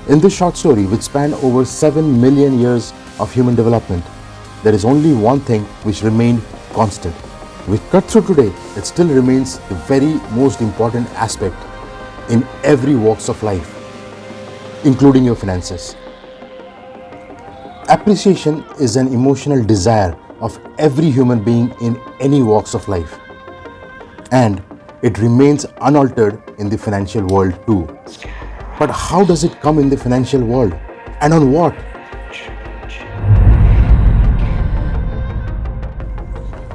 In this short story, which spanned over 7 million years of human development, there is only one thing which remained constant. We cut through today, it still remains the very most important aspect in every walks of life, including your finances. Appreciation is an emotional desire of every human being in any walks of life, and it remains unaltered in the financial world too. But how does it come in the financial world, and on what?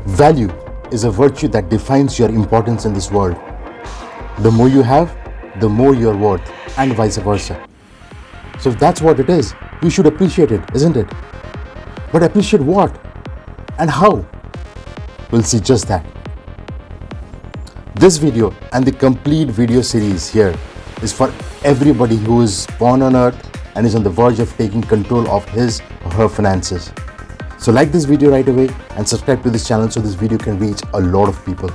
Value is a virtue that defines your importance in this world. The more you have, the more you're worth, and vice versa. So if that's what it is, we should appreciate it, isn't it? But appreciate what? And how? We'll see just that. This video and the complete video series here is for everybody who is born on earth and is on the verge of taking control of his or her finances. So like this video right away and subscribe to this channel so this video can reach a lot of people.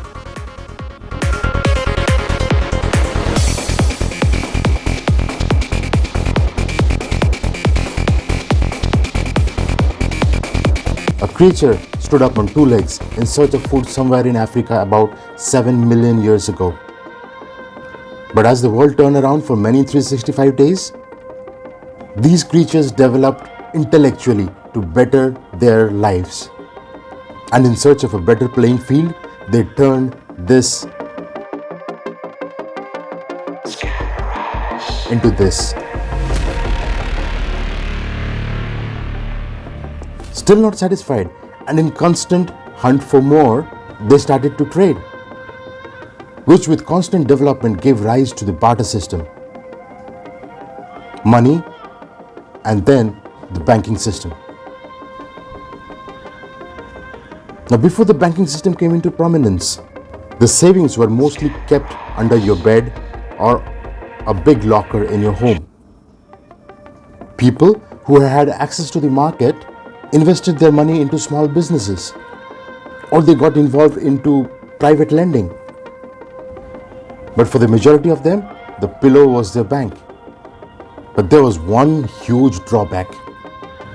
A creature stood up on two legs in search of food somewhere in Africa about 7 million years ago. But as the world turned around for many 365 days, these creatures developed intellectually to better their lives. And in search of a better playing field, they turned this into this. Still not satisfied, and in constant hunt for more, they started to trade, which with constant development gave rise to the barter system, money, and then the banking system. Now, before the banking system came into prominence, the savings were mostly kept under your bed or a big locker in your home. People who had access to the market invested their money into small businesses, or they got involved into private lending. But for the majority of them, the pillow was their bank. But there was one huge drawback.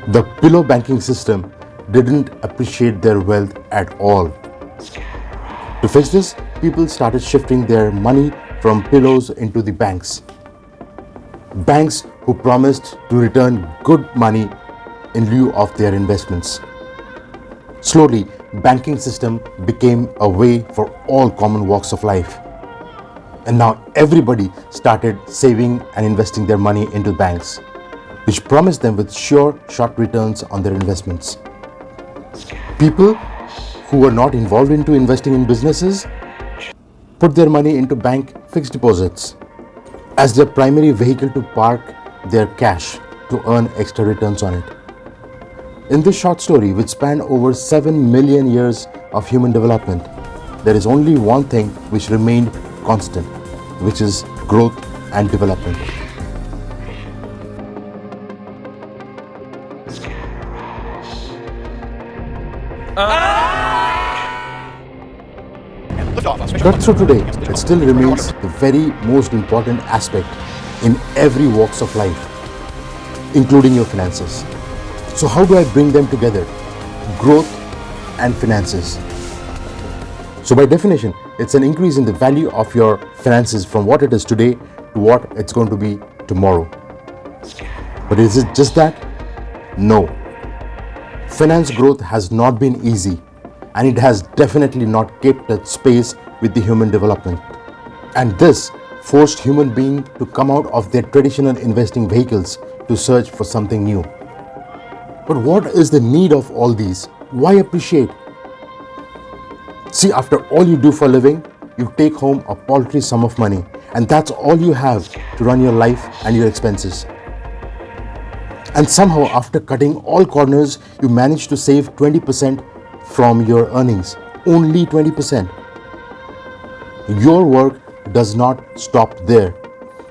The pillow banking system didn't appreciate their wealth at all. To fix this, people started shifting their money from pillows into the banks. Banks who promised to return good money in lieu of their investments. Slowly, banking system became a way for all common walks of life. And now everybody started saving and investing their money into banks, which promised them with sure short returns on their investments. People who were not involved into investing in businesses put their money into bank fixed deposits as their primary vehicle to park their cash to earn extra returns on it. In this short story, which spanned over 7 million years of human development, there is only one thing which remained constant, which is growth and development. Cut through today, it still remains the very most important aspect in every walks of life, including your finances. So how do I bring them together? Growth and finances. So by definition, it's an increase in the value of your finances from what it is today to what it's going to be tomorrow. But is it just that? No. Finance growth has not been easy, and it has definitely not kept its pace with the human development. And this forced human beings to come out of their traditional investing vehicles to search for something new. But what is the need of all these? Why appreciate? See, after all you do for a living, you take home a paltry sum of money, and that's all you have to run your life and your expenses. And somehow, after cutting all corners, you manage to save 20% from your earnings. Only 20%. Your work does not stop there.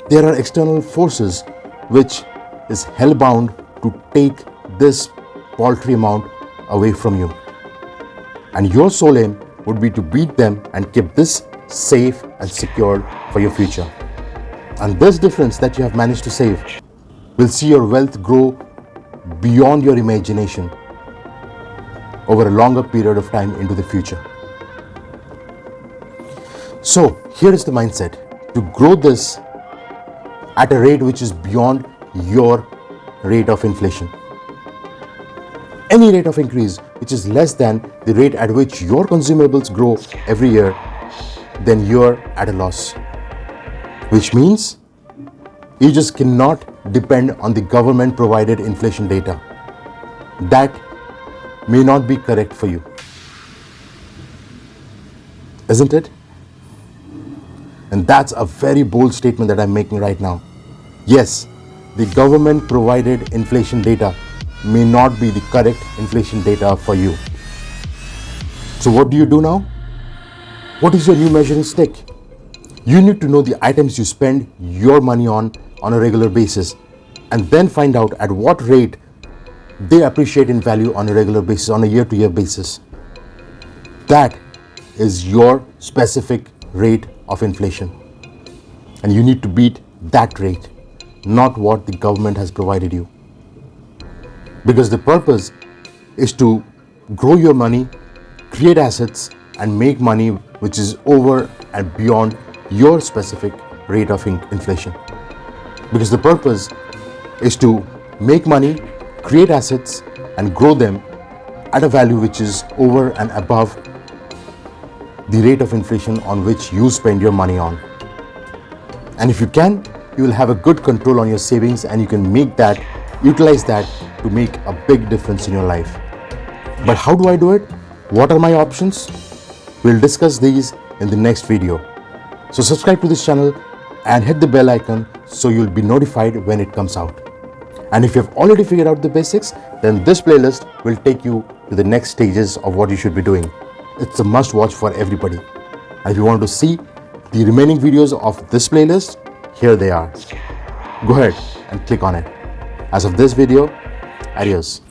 There are external forces which is hellbound to take this paltry amount away from you. And your sole aim would be to beat them and keep this safe and secured for your future. And this difference that you have managed to save will see your wealth grow beyond your imagination over a longer period of time into the future. So here is the mindset to grow this at a rate which is beyond your rate of inflation. Any rate of increase which is less than the rate at which your consumables grow every year, then you're at a loss. Which means you just cannot depend on the government provided inflation data. That may not be correct for you. Isn't it? And that's a very bold statement that I'm making right now. Yes, the government provided inflation data may not be the correct inflation data for you. So what do you do now? What is your new measuring stick? You need to know the items you spend your money on a regular basis, and then find out at what rate they appreciate in value on a regular basis, on a year-to-year basis. That is your specific rate of inflation. And you need to beat that rate, not what the government has provided you. Because the purpose is to grow your money, create assets, and make money which is over and beyond your specific rate of inflation. Because the purpose is to make money, create assets, and grow them at a value which is over and above the rate of inflation on which you spend your money on. And if you can, you will have a good control on your savings, and you can utilize that to make a big difference in your life. But how do I do it? What are my options? We'll discuss these in the next video. So subscribe to this channel and hit the bell icon so you'll be notified when it comes out. And if you've already figured out the basics, then this playlist will take you to the next stages of what you should be doing. It's a must watch for everybody. And if you want to see the remaining videos of this playlist, here they are. Go ahead and click on it. As of this video, adios.